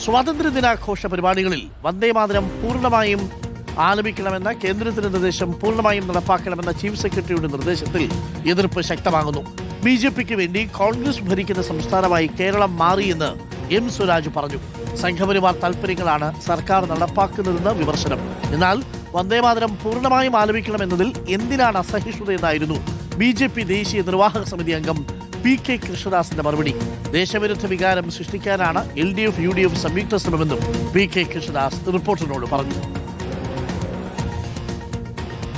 സ്വാതന്ത്ര്യദിനാഘോഷ പരിപാടികളിൽ വന്ദേമാതരം പൂർണ്ണമായും ആലപിക്കണമെന്ന കേന്ദ്രത്തിന്റെ നിർദ്ദേശം പൂർണ്ണമായും നടപ്പാക്കണമെന്ന ചീഫ് സെക്രട്ടറിയുടെ നിർദ്ദേശത്തിൽ എതിർപ്പ് ശക്തമാകുന്നു. ബിജെപിക്ക് വേണ്ടി കോൺഗ്രസ് ഭരിക്കുന്ന സംസ്ഥാനമായി കേരളം മാറിയെന്ന് എം സ്വരാജ് പറഞ്ഞു. സംഘപരിവാർ താൽപര്യങ്ങളാണ് സർക്കാർ നടപ്പാക്കുന്നതെന്ന് വിമർശനം. എന്നാൽ വന്ദേമാതരം പൂർണ്ണമായും ആലപിക്കണമെന്നതിൽ എന്തിനാണ് അസഹിഷ്ണുതയെന്നായിരുന്നു ബിജെപി ദേശീയ നിർവാഹക സമിതി അംഗം പി.കെ. കൃഷ്ണദാസിന്റെ മറുപടി. ദേശവിരുദ്ധ വികാരം സൃഷ്ടിക്കാനാണ് LDF UDF സംയുക്ത ശ്രമമെന്നും പി.കെ. കൃഷ്ണദാസ് റിപ്പോർട്ടറിനോട് പറഞ്ഞു.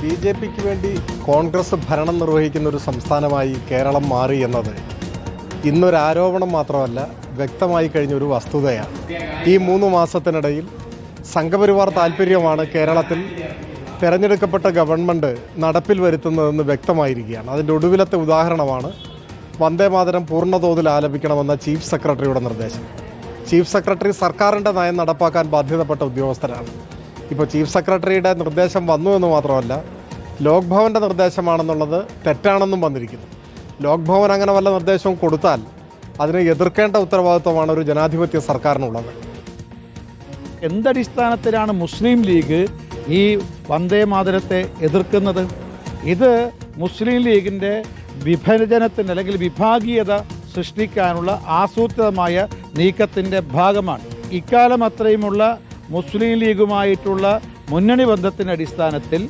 ബിജെപിക്ക് വേണ്ടി കോൺഗ്രസ് ഭരണം നിർവഹിക്കുന്ന ഒരു സംസ്ഥാനമായി കേരളം മാറി എന്നത് ഇന്നൊരാരോപണം മാത്രമല്ല, വ്യക്തമായി കഴിഞ്ഞ ഒരു വസ്തുതയാണ്. ഈ 3 മാസത്തിനിടയിൽ സംഘപരിവാർ താൽപ്പര്യമാണ് കേരളത്തിൽ തിരഞ്ഞെടുക്കപ്പെട്ട ഗവൺമെൻറ് നടപ്പിൽ വരുത്തുന്നതെന്ന് വ്യക്തമായിരിക്കുകയാണ്. അതിൻ്റെ ഒടുവിലത്തെ ഉദാഹരണമാണ് വന്ദേമാതരം പൂർണ്ണതോതിൽ ആലപിക്കണമെന്ന ചീഫ് സെക്രട്ടറിയുടെ നിർദ്ദേശം. ചീഫ് സെക്രട്ടറി സർക്കാരിൻ്റെ നയം നടപ്പാക്കാൻ ബാധ്യതപ്പെട്ട ഉദ്യോഗസ്ഥരാണ്. ഇപ്പോൾ ചീഫ് സെക്രട്ടറിയുടെ നിർദ്ദേശം വന്നു എന്ന് മാത്രമല്ല, ലോക് ഭവൻ്റെ നിർദ്ദേശമാണെന്നുള്ളത് തെറ്റാണെന്നും വന്നിരിക്കുന്നു. ലോക് ഭവൻ അങ്ങനെ വല്ല നിർദ്ദേശവും കൊടുത്താൽ അതിനെ എതിർക്കേണ്ട ഉത്തരവാദിത്വമാണ് ഒരു ജനാധിപത്യ സർക്കാരിനുള്ളത്. എന്തടിസ്ഥാനത്തിലാണ് മുസ്ലിം ലീഗ് ഈ വന്ദേമാതരത്തെ എതിർക്കുന്നത്? ഇത് മുസ്ലിം ലീഗിൻ്റെ വിഭജനത്തിന് അല്ലെങ്കിൽ വിഭാഗീയത സൃഷ്ടിക്കാനുള്ള ആസൂത്രിതമായ നീക്കത്തിൻ്റെ ഭാഗമാണ്. ഇക്കാലം അത്രയുമുള്ള മുസ്ലിം ലീഗുമായിട്ടുള്ള മുന്നണി ബന്ധത്തിൻ്റെ അടിസ്ഥാനത്തിൽ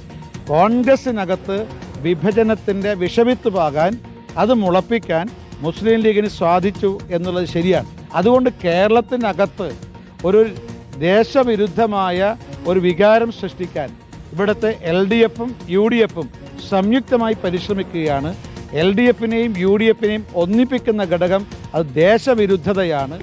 കോൺഗ്രസിനകത്ത് വിഭജനത്തിൻ്റെ വിഷവിത്ത് പാകാൻ, അത് മുളപ്പിക്കാൻ മുസ്ലിം ലീഗിന് സാധിച്ചു എന്നുള്ളത് ശരിയാണ്. അതുകൊണ്ട് കേരളത്തിനകത്ത് ഒരു ദേശവിരുദ്ധമായ ഒരു വികാരം സൃഷ്ടിക്കാൻ ഇവിടുത്തെ LDFും UDFും സംയുക്തമായി പരിശ്രമിക്കുകയാണ്. LDFിനെയും UDFിനെയും ഒന്നിപ്പിക്കുന്ന ഘടകം അത് ദേശവിരുദ്ധതയാണ്.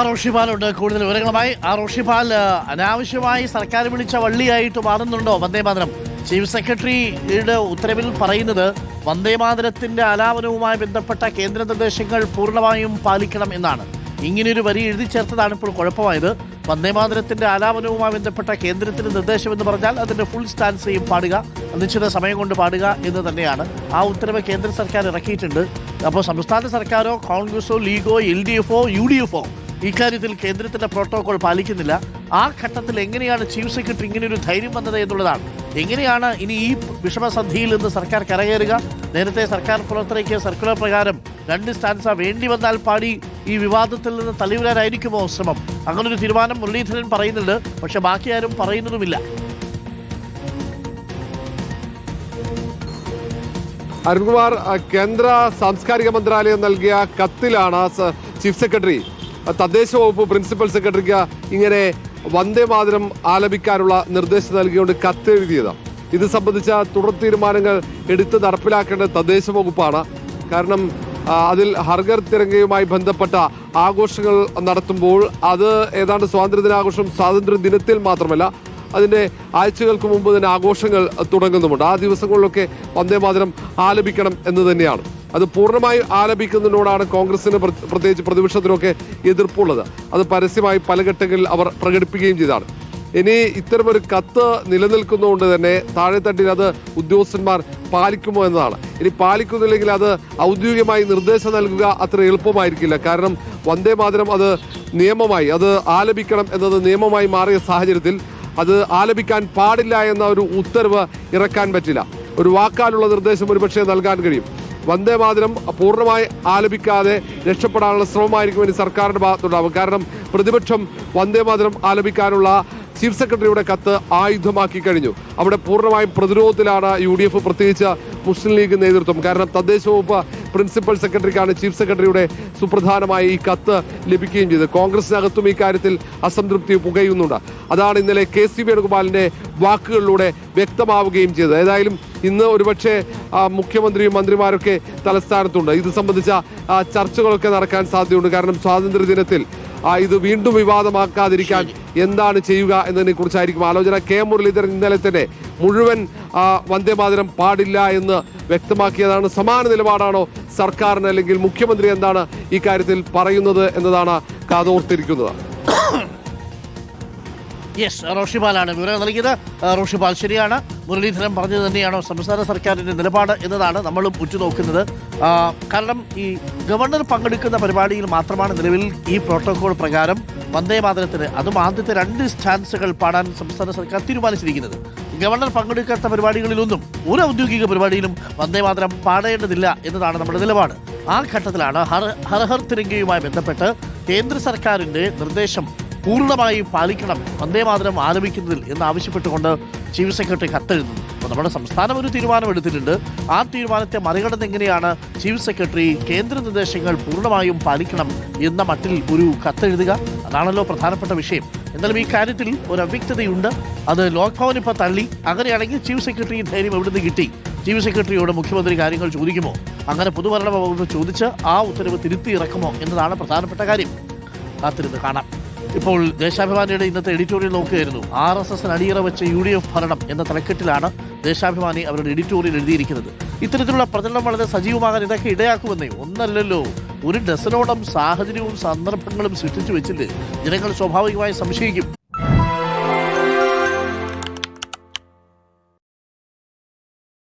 റോഷിപാലുണ്ട് കൂടുതൽ വിവരങ്ങളുമായി. റോഷിപാൽ, അനാവശ്യമായി സർക്കാർ വിളിച്ച വള്ളിയായിട്ട് മാറുന്നുണ്ടോ വന്ദേമാതരം? ചീഫ് സെക്രട്ടറിയുടെ ഉത്തരവിൽ പറയുന്നത് വന്ദേമാതരത്തിന്റെ ആലാപനവുമായി ബന്ധപ്പെട്ട കേന്ദ്ര നിർദ്ദേശങ്ങൾ പൂർണ്ണമായും പാലിക്കണം എന്നാണ്. ഇങ്ങനെയൊരു വരി എഴുതി ചേർത്തതാണ് ഇപ്പോൾ കുഴപ്പമായത്. വന്ദേമാതരത്തിന്റെ ആലാപനവുമായി ബന്ധപ്പെട്ട കേന്ദ്രത്തിന്റെ നിർദ്ദേശം എന്ന് പറഞ്ഞാൽ അതിന്റെ ഫുൾ സ്റ്റാൻസയും പാടുക, നിശ്ചിത സമയം കൊണ്ട് പാടുക എന്ന് തന്നെയാണ്. ആ ഉത്തരവ് കേന്ദ്ര സർക്കാർ ഇറക്കിയിട്ടുണ്ട്. അപ്പോൾ സംസ്ഥാന സർക്കാരോ കോൺഗ്രസോ ലീഗോ LDFോ UDFോ ഇക്കാര്യത്തിൽ കേന്ദ്രത്തിന്റെ പ്രോട്ടോകോൾ പാലിക്കുന്നില്ല. ആ ഘട്ടത്തിൽ എങ്ങനെയാണ് ചീഫ് സെക്രട്ടറി ഇങ്ങനെയൊരു ധൈര്യം വന്നത് എന്നുള്ളതാണ്. എങ്ങനെയാണ് ഇനി ഈ വിഷമസന്ധിയിൽ നിന്ന് സർക്കാർ കരകയറുക? നേരത്തെ സർക്കാർ പുറത്തിറക്കിയ സർക്കുലർ പ്രകാരം 2 സ്റ്റാൻസ വേണ്ടി വന്നാൽ പാടി ഈ വിവാദത്തിൽ നിന്ന് തള്ളിവരാനായിരിക്കുമോ ശ്രമം? അങ്ങനൊരു തീരുമാനം മുരളീധരൻ പറയുന്നുണ്ട്, പക്ഷെ ബാക്കി ആരും പറയുന്നതുമില്ല. അരുൺകുമാർ, കേന്ദ്ര സാംസ്കാരിക മന്ത്രാലയം നൽകിയ കത്തിലാണ് ചീഫ് സെക്രട്ടറി തദ്ദേശ വകുപ്പ് പ്രിൻസിപ്പൽ സെക്രട്ടറിക്ക് ഇങ്ങനെ വന്ദേമാതരം ആലപിക്കാനുള്ള നിർദ്ദേശം നൽകിക്കൊണ്ട് കത്തെഴുതിയത്. ഇത് സംബന്ധിച്ച തുടർ തീരുമാനങ്ങൾ എടുത്ത് നടപ്പിലാക്കേണ്ടത് തദ്ദേശ വകുപ്പാണ്. കാരണം അതിൽ ഹർഘർ തിരങ്കയുമായി ബന്ധപ്പെട്ട ആഘോഷങ്ങൾ നടത്തുമ്പോൾ അത് ഏതാണ്ട് സ്വാതന്ത്ര്യദിനാഘോഷം സ്വാതന്ത്ര്യ ദിനത്തിൽ മാത്രമല്ല, അതിൻ്റെ ആഴ്ചകൾക്ക് മുമ്പ് തന്നെ ആഘോഷങ്ങൾ തുടങ്ങുന്നുമുണ്ട്. ആ ദിവസങ്ങളിലൊക്കെ വന്ദേമാതരം ആലപിക്കണം എന്ന് തന്നെയാണ്. അത് പൂർണ്ണമായി ആലപിക്കുന്നതിനോടാണ് കോൺഗ്രസിന് പ്രത്യേകിച്ച് പ്രതിപക്ഷത്തിനൊക്കെ എതിർപ്പുള്ളത്. അത് പരസ്യമായി പല ഘട്ടങ്ങളിൽ അവർ പ്രകടിപ്പിക്കുകയും ചെയ്തതാണ്. ഇനി ഇത്തരമൊരു കത്ത് നിലനിൽക്കുന്നതുകൊണ്ട് തന്നെ താഴെത്തട്ടിൽ അത് ഉദ്യോഗസ്ഥന്മാർ പാലിക്കുമോ എന്നതാണ്. ഇനി പാലിക്കുന്നില്ലെങ്കിൽ അത് ഔദ്യോഗികമായി നിർദ്ദേശം നൽകുക അത്ര എളുപ്പമായിരിക്കില്ല. കാരണം വന്ദേമാതരം അത് നിയമമായി, അത് ആലപിക്കണം എന്നത് നിയമമായി മാറിയ സാഹചര്യത്തിൽ അത് ആലപിക്കാൻ പാടില്ല എന്ന ഒരു ഉത്തരവ് ഇറക്കാൻ പറ്റില്ല. ഒരു വാക്കാലുള്ള നിർദ്ദേശം ഒരുപക്ഷെ നൽകാൻ കഴിയും. വന്ദേമാതരം പൂർണ്ണമായി ആലപിക്കാതെ രക്ഷപ്പെടാനുള്ള ശ്രമമായിരിക്കും ഇനി സർക്കാരിന്റെ ഭാഗത്തുണ്ടാവും. കാരണം പ്രതിപക്ഷം വന്ദേമാതരം ആലപിക്കാനുള്ള ചീഫ് സെക്രട്ടറിയുടെ കത്ത് ആയുധമാക്കി കഴിഞ്ഞു. അവിടെ പൂർണ്ണമായും പ്രതിരോധത്തിലാണ് UDF, പ്രത്യേകിച്ച് മുസ്ലിം ലീഗ് നേതൃത്വം. കാരണം തദ്ദേശ വകുപ്പ് പ്രിൻസിപ്പൽ സെക്രട്ടറിക്കാണ് ചീഫ് സെക്രട്ടറിയുടെ സുപ്രധാനമായ ഈ കത്ത് ലഭിക്കുകയും ചെയ്തത്. കോൺഗ്രസിനകത്തും ഈ കാര്യത്തിൽ അസംതൃപ്തി പുകയുന്നുണ്ട്. അതാണ് ഇന്നലെ KC വേണുഗോപാലിന്റെ വാക്കുകളിലൂടെ വ്യക്തമാവുകയും ചെയ്തത്. ഏതായാലും ഇന്ന് ഒരുപക്ഷെ മുഖ്യമന്ത്രിയും മന്ത്രിമാരൊക്കെ തലസ്ഥാനത്തുണ്ട്. ഇത് സംബന്ധിച്ച ചർച്ചകളൊക്കെ നടക്കാൻ സാധ്യതയുണ്ട്. കാരണം സ്വാതന്ത്ര്യ ദിനത്തിൽ ഇത് വീണ്ടും വിവാദമാക്കാതിരിക്കാൻ എന്താണ് ചെയ്യുക എന്നതിനെ കുറിച്ചായിരിക്കും ആലോചന. മുരളീധരൻ ഇന്നലെ തന്നെ മുഴുവൻ വന്ദേമാതരം പാടില്ല എന്ന് വ്യക്തമാക്കിയതാണ്. സമാന നിലപാടാണോ സർക്കാരിന്, അല്ലെങ്കിൽ മുഖ്യമന്ത്രി എന്താണ് ഈ കാര്യത്തിൽ പറയുന്നത് എന്നതാണ് കാതോർത്തിരിക്കുന്നത്. യെസ്, റോഷിപാലാണ് വിവരം നൽകിയത്. റോഷിപാൽ ശരിയാണ്. മുരളീധരൻ പറഞ്ഞത് തന്നെയാണോ സംസ്ഥാന സർക്കാരിന്റെ നിലപാട് എന്നതാണ് നമ്മളും ഉറ്റുനോക്കുന്നത്. കാരണം ഈ ഗവർണർ പങ്കെടുക്കുന്ന പരിപാടിയിൽ മാത്രമാണ് നിലവിൽ ഈ പ്രോട്ടോകോൾ പ്രകാരം വന്ദേ മാതരത്തിന്, അതും ആദ്യത്തെ 2 സ്റ്റാൻസുകൾ പാടാൻ സംസ്ഥാന സർക്കാർ തീരുമാനിച്ചിരിക്കുന്നത്. ഗവർണർ പങ്കെടുക്കാത്ത പരിപാടികളിലൊന്നും ഒരു ഔദ്യോഗിക പരിപാടിയിലും വന്ദേ മാതരം പാടേണ്ടതില്ല എന്നതാണ് നമ്മുടെ നിലപാട്. ആ ഘട്ടത്തിലാണ് ഹർ ഹർ തിരങ്കയുമായി ബന്ധപ്പെട്ട് കേന്ദ്ര സർക്കാരിന്റെ നിർദ്ദേശം പൂർണ്ണമായി പാലിക്കണം വന്ദേ മാതരം ആലപിക്കുന്നതിൽ എന്നാവശ്യപ്പെട്ടുകൊണ്ട് ചീഫ് സെക്രട്ടറി കത്തെഴുതുന്നു. അപ്പോൾ നമ്മുടെ സംസ്ഥാനം ഒരു തീരുമാനമെടുത്തിട്ടുണ്ട്. ആ തീരുമാനത്തെ മറികടന്ന് എങ്ങനെയാണ് ചീഫ് സെക്രട്ടറി കേന്ദ്ര നിർദ്ദേശങ്ങൾ പൂർണ്ണമായും പാലിക്കണം എന്ന മട്ടിൽ ഒരു കത്തെഴുതുക? അതാണല്ലോ പ്രധാനപ്പെട്ട വിഷയം. എന്നാലും ഈ കാര്യത്തിൽ ഒരു അവ്യക്തതയുണ്ട്. അത് ലോക് ഭവൻ ഇപ്പോൾ തള്ളി. അങ്ങനെയാണെങ്കിൽ ചീഫ് സെക്രട്ടറി ധൈര്യം എവിടുന്ന് കിട്ടി? ചീഫ് സെക്രട്ടറിയോട് മുഖ്യമന്ത്രി കാര്യങ്ങൾ ചോദിക്കുമോ? അങ്ങനെ പൊതുഭരണ വകുപ്പ് ചോദിച്ച് ആ ഉത്തരവ് തിരുത്തി ഇറക്കുമോ എന്നതാണ് പ്രധാനപ്പെട്ട കാര്യം. കാത്തിരുന്ന് കാണാം. ഇപ്പോൾ ദേശാഭിമാനിയുടെ ഇന്നത്തെ എഡിറ്റോറിയൽ നോക്കുകയായിരുന്നു. RSS അടിയറ വെച്ച UDF ഭരണം എന്ന തലക്കെട്ടിലാണ് ദേശാഭിമാനി അവരുടെ എഡിറ്റോറിയൽ എഴുതിയിരിക്കുന്നത്. ഇത്തരത്തിലുള്ള പ്രചരണം വളരെ സജീവമാകാൻ ഇതൊക്കെ ഇടയാക്കുമെന്നേ. ഒന്നല്ലല്ലോ, ഒരു ഡസനോളം സാഹചര്യവും സന്ദർഭങ്ങളും സൃഷ്ടിച്ചു വെച്ചില്ലേ? ജനങ്ങൾ സ്വാഭാവികമായി സംശയിക്കും.